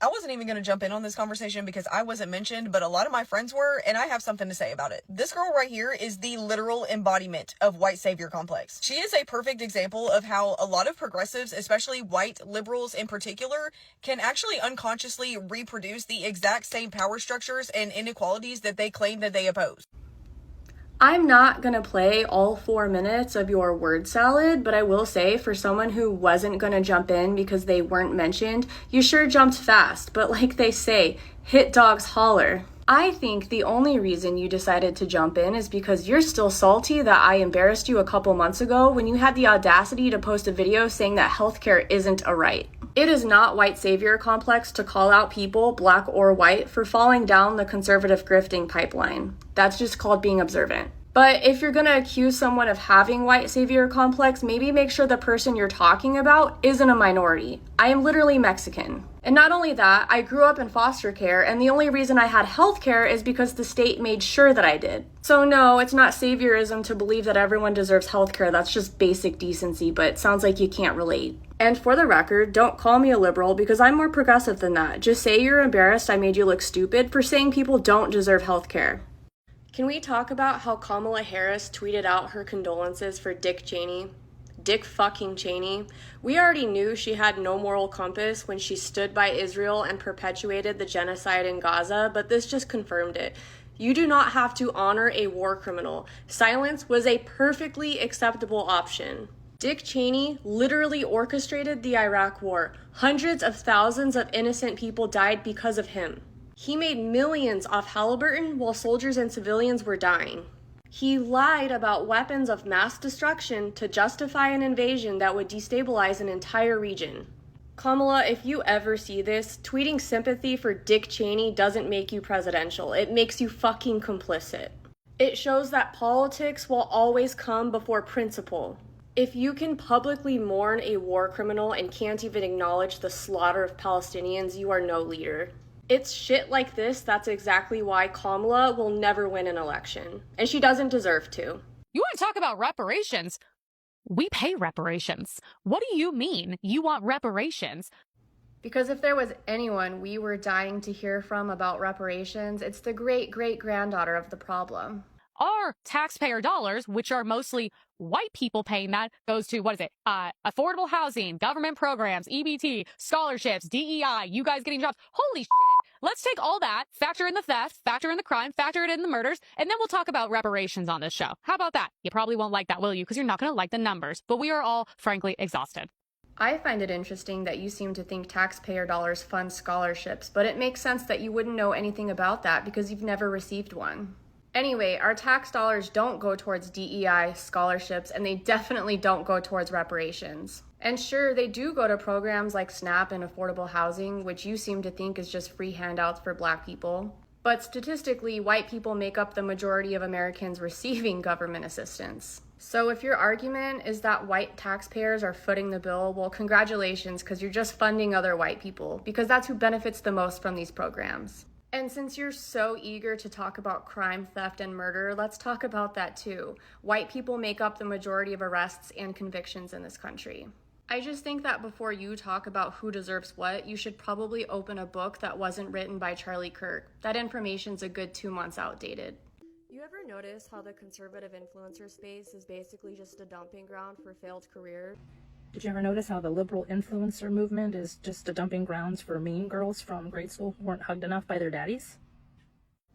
I wasn't even going to jump in on this conversation because I wasn't mentioned, but a lot of my friends were, and I have something to say about it. This girl right here is the literal embodiment of white savior complex. She is a perfect example of how a lot of progressives, especially white liberals in particular, can actually unconsciously reproduce the exact same power structures and inequalities that they claim that they oppose. I'm not gonna play all 4 minutes of your word salad, but I will say for someone who wasn't gonna jump in because they weren't mentioned, you sure jumped fast, but like they say, hit dogs holler. I think the only reason you decided to jump in is because you're still salty that I embarrassed you a couple months ago when you had the audacity to post a video saying that healthcare isn't a right. It is not white savior complex to call out people, black or white, for falling down the conservative grifting pipeline. That's just called being observant. But if you're gonna accuse someone of having white savior complex, maybe make sure the person you're talking about isn't a minority. I am literally Mexican. And not only that, I grew up in foster care, and the only reason I had health care is because the state made sure that I did. So no, it's not saviorism to believe that everyone deserves health care. That's just basic decency, but it sounds like you can't relate. And for the record, don't call me a liberal because I'm more progressive than that. Just say you're embarrassed I made you look stupid for saying people don't deserve health care. Can we talk about how Kamala Harris tweeted out her condolences for Dick Cheney? Dick fucking Cheney. We already knew she had no moral compass when she stood by Israel and perpetuated the genocide in Gaza, but this just confirmed it. You do not have to honor a war criminal. Silence was a perfectly acceptable option. Dick Cheney literally orchestrated the Iraq War. Hundreds of thousands of innocent people died because of him. He made millions off Halliburton while soldiers and civilians were dying. He lied about weapons of mass destruction to justify an invasion that would destabilize an entire region. Kamala, if you ever see this, tweeting sympathy for Dick Cheney doesn't make you presidential. It makes you fucking complicit. It shows that politics will always come before principle. If you can publicly mourn a war criminal and can't even acknowledge the slaughter of Palestinians, you are no leader. It's shit like this that's exactly why Kamala will never win an election. And she doesn't deserve to. You want to talk about reparations? We pay reparations. What do you mean you want reparations? Because if there was anyone we were dying to hear from about reparations, it's the great-great-granddaughter of the problem. Our taxpayer dollars, which are mostly white people paying that, goes to, affordable housing, government programs, EBT, scholarships, DEI, you guys getting jobs. Holy shit. Let's take all that, factor in the theft, factor in the crime, factor it in the murders, and then we'll talk about reparations on this show. How about that? You probably won't like that, will you? Because you're not going to like the numbers. But we are all, frankly, exhausted. I find it interesting that you seem to think taxpayer dollars fund scholarships, but it makes sense that you wouldn't know anything about that because you've never received one. Anyway, our tax dollars don't go towards DEI, scholarships, and they definitely don't go towards reparations. And sure, they do go to programs like SNAP and affordable housing, which you seem to think is just free handouts for black people. But statistically, white people make up the majority of Americans receiving government assistance. So if your argument is that white taxpayers are footing the bill, well, congratulations, because you're just funding other white people, because that's who benefits the most from these programs. And since you're so eager to talk about crime, theft, and murder, let's talk about that too. White people make up the majority of arrests and convictions in this country. I just think that before you talk about who deserves what, you should probably open a book that wasn't written by Charlie Kirk. That information's a good 2 months outdated. You ever notice how the conservative influencer space is basically just a dumping ground for failed careers? Did you ever notice how the liberal influencer movement is just a dumping grounds for mean girls from grade school who weren't hugged enough by their daddies?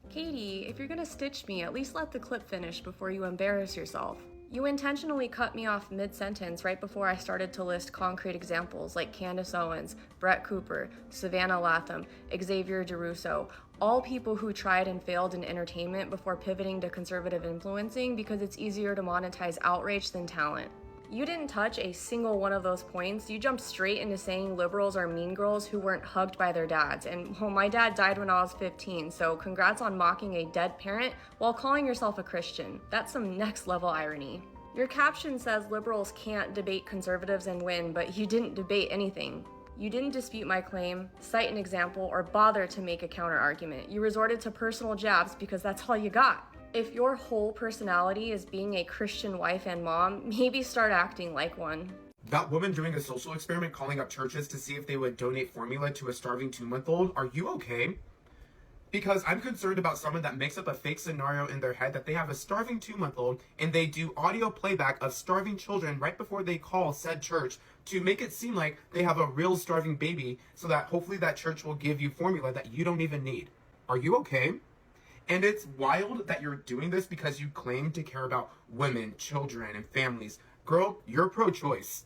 Katie, if you're gonna stitch me, at least let the clip finish before you embarrass yourself. You intentionally cut me off mid-sentence right before I started to list concrete examples like Candace Owens, Brett Cooper, Savannah Latham, Xavier DeRusso, all people who tried and failed in entertainment before pivoting to conservative influencing because it's easier to monetize outrage than talent. You didn't touch a single one of those points. You jumped straight into saying liberals are mean girls who weren't hugged by their dads. And well, my dad died when I was 15, so congrats on mocking a dead parent while calling yourself a Christian. That's some next level irony. Your caption says liberals can't debate conservatives and win, but you didn't debate anything. You didn't dispute my claim, cite an example, or bother to make a counter argument. You resorted to personal jabs because that's all you got. If your whole personality is being a Christian wife and mom, maybe start acting like one. That woman doing a social experiment calling up churches to see if they would donate formula to a starving 2 month old, are you okay? Because I'm concerned about someone that makes up a fake scenario in their head that they have a starving 2 month old and they do audio playback of starving children right before they call said church to make it seem like they have a real starving baby so that hopefully that church will give you formula that you don't even need. Are you okay? And it's wild that you're doing this because you claim to care about women, children, and families. Girl, you're pro-choice.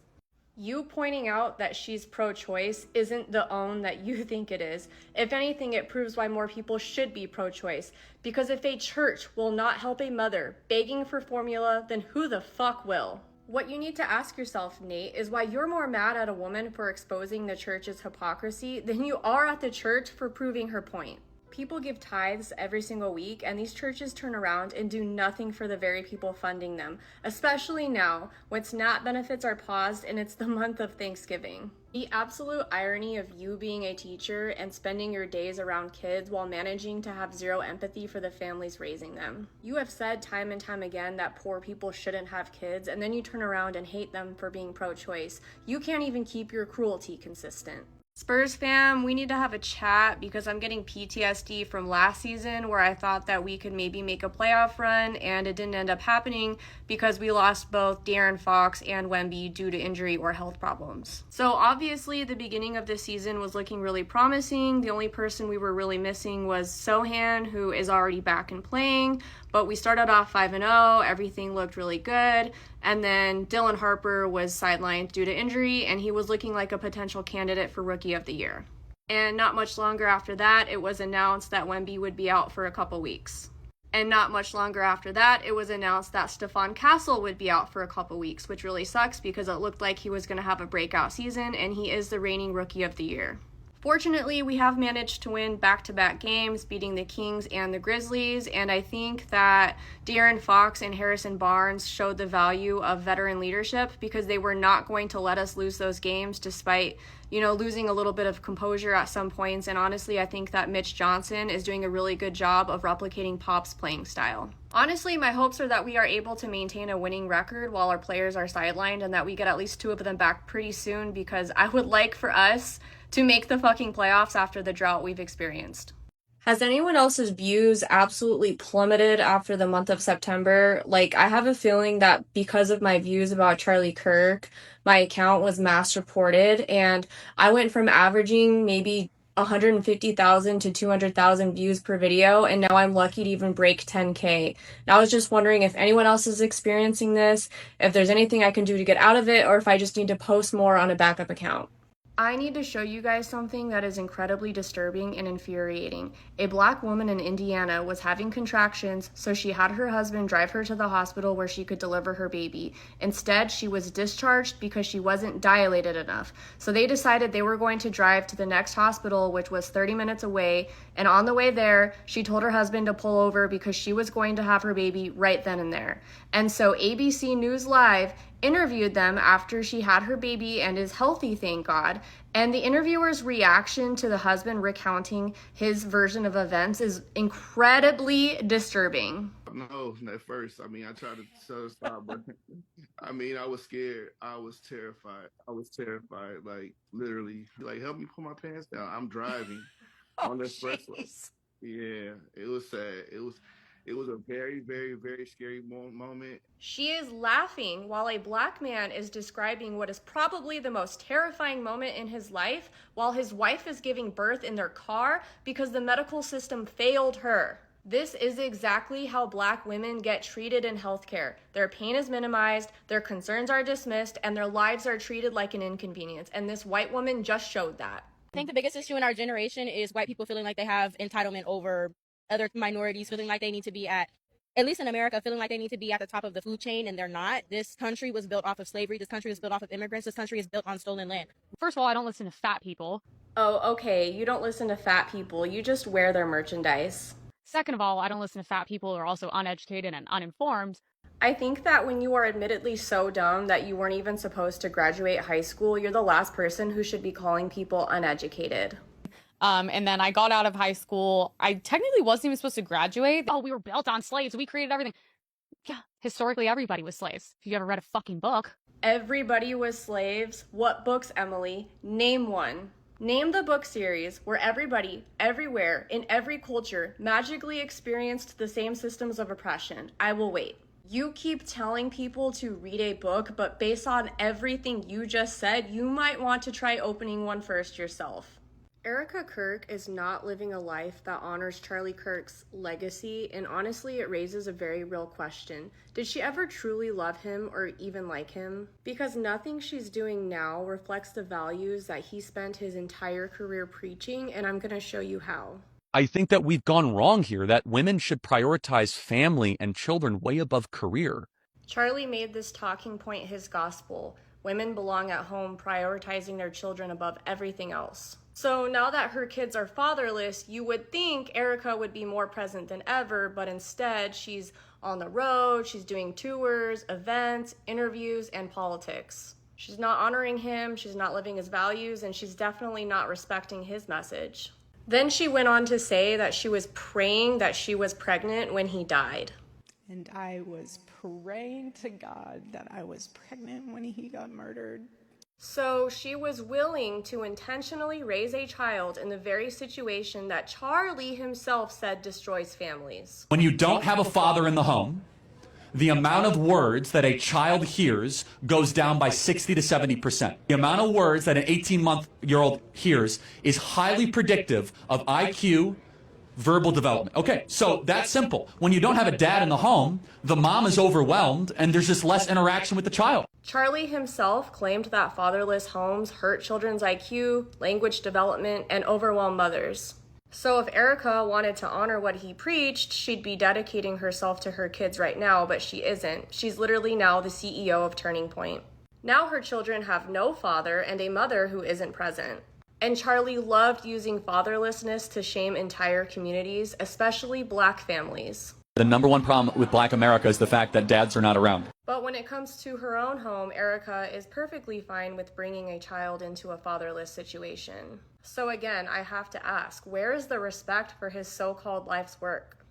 You pointing out that she's pro-choice isn't the own that you think it is. If anything, it proves why more people should be pro-choice. Because if a church will not help a mother begging for formula, then who the fuck will? What you need to ask yourself, Nate, is why you're more mad at a woman for exposing the church's hypocrisy than you are at the church for proving her point. People give tithes every single week, and these churches turn around and do nothing for the very people funding them, especially now when SNAP benefits are paused and it's the month of Thanksgiving. The absolute irony of you being a teacher and spending your days around kids while managing to have zero empathy for the families raising them. You have said time and time again that poor people shouldn't have kids, and then you turn around and hate them for being pro-choice. You can't even keep your cruelty consistent. Spurs fam, we need to have a chat because I'm getting PTSD from last season where I thought that we could maybe make a playoff run and it didn't end up happening because we lost both De'Aaron Fox and Wemby due to injury or health problems. So obviously the beginning of this season was looking really promising. The only person we were really missing was Sohan, who is already back and playing, but we started off 5-0, everything looked really good, and then Dylan Harper was sidelined due to injury, and he was looking like a potential candidate for Rookie of the Year. And not much longer after that, it was announced that Wemby would be out for a couple weeks. And not much longer after that, it was announced that Stephon Castle would be out for a couple weeks, which really sucks because it looked like he was going to have a breakout season, and he is the reigning Rookie of the Year. Fortunately, we have managed to win back-to-back games, beating the Kings and the Grizzlies, and I think that De'Aaron Fox and Harrison Barnes showed the value of veteran leadership because they were not going to let us lose those games despite, losing a little bit of composure at some points. And honestly, I think that Mitch Johnson is doing a really good job of replicating Pop's playing style. Honestly, my hopes are that we are able to maintain a winning record while our players are sidelined and that we get at least 2 of them back pretty soon because I would like for us to make the fucking playoffs after the drought we've experienced. Has anyone else's views absolutely plummeted after the month of September? I have a feeling that because of my views about Charlie Kirk, my account was mass reported, and I went from averaging maybe 150,000 to 200,000 views per video, and now I'm lucky to even break 10K. And I was just wondering if anyone else is experiencing this, if there's anything I can do to get out of it, or if I just need to post more on a backup account. I need to show you guys something that is incredibly disturbing and infuriating. A black woman in Indiana was having contractions, so she had her husband drive her to the hospital where she could deliver her baby. Instead, she was discharged because she wasn't dilated enough. So they decided they were going to drive to the next hospital, which was 30 minutes away, and on the way there, she told her husband to pull over because she was going to have her baby right then and there. And so ABC News Live interviewed them after she had her baby and is healthy, thank God. And the interviewer's reaction to the husband recounting his version of events is incredibly disturbing. No, at first. I tried to shut her stop, but I was scared. I was terrified. Like literally, like help me pull my pants down. I'm driving on the expressway. Yeah, it was sad. It was a very, very, very scary moment. She is laughing while a black man is describing what is probably the most terrifying moment in his life while his wife is giving birth in their car because the medical system failed her. This is exactly how black women get treated in healthcare. Their pain is minimized, their concerns are dismissed, and their lives are treated like an inconvenience. And this white woman just showed that. I think the biggest issue in our generation is white people feeling like they have entitlement over other minorities, feeling like they need to be at least in America, feeling like they need to be at the top of the food chain, and they're not. This country was built off of slavery. This country was built off of immigrants. This country is built on stolen land. First of all, I don't listen to fat people. Oh, okay, you don't listen to fat people. You just wear their merchandise. Second of all, I don't listen to fat people who are also uneducated and uninformed. I think that when you are admittedly so dumb that you weren't even supposed to graduate high school, you're the last person who should be calling people uneducated. And then I got out of high school. I technically wasn't even supposed to graduate. Oh, we were built on slaves. We created everything. Yeah, historically, everybody was slaves. If you ever read a fucking book. Everybody was slaves. What books, Emily? Name one. Name the book series where everybody, everywhere, in every culture, magically experienced the same systems of oppression. I will wait. You keep telling people to read a book, but based on everything you just said, you might want to try opening one first yourself. Erica Kirk is not living a life that honors Charlie Kirk's legacy, and honestly, it raises a very real question. Did she ever truly love him or even like him? Because nothing she's doing now reflects the values that he spent his entire career preaching, and I'm going to show you how. I think that we've gone wrong here, that women should prioritize family and children way above career. Charlie made this talking point his gospel. Women belong at home, prioritizing their children above everything else. So now that her kids are fatherless, you would think Erica would be more present than ever, but instead she's on the road, she's doing tours, events, interviews, and politics. She's not honoring him, she's not living his values, and she's definitely not respecting his message. Then she went on to say that she was praying that she was pregnant when he died. And I was praying to God that I was pregnant when he got murdered. So she was willing to intentionally raise a child in the very situation that Charlie himself said destroys families. When you don't have a father in the home, the amount of words that a child hears goes down by 60 to 70%. The amount of words that an 18-month-old hears is highly predictive of IQ, verbal development. Okay, so that's simple. When you don't have a dad in the home, the mom is overwhelmed and there's just less interaction with the child. Charlie himself claimed that fatherless homes hurt children's IQ, language development, and overwhelm mothers. So if Erica wanted to honor what he preached, she'd be dedicating herself to her kids right now, but she isn't. She's literally now the CEO of Turning Point. Now her children have no father and a mother who isn't present. And Charlie loved using fatherlessness to shame entire communities, especially Black families. The number one problem with Black America is the fact that dads are not around. But when it comes to her own home, Erica is perfectly fine with bringing a child into a fatherless situation. So again, I have to ask, where is the respect for his so-called life's work?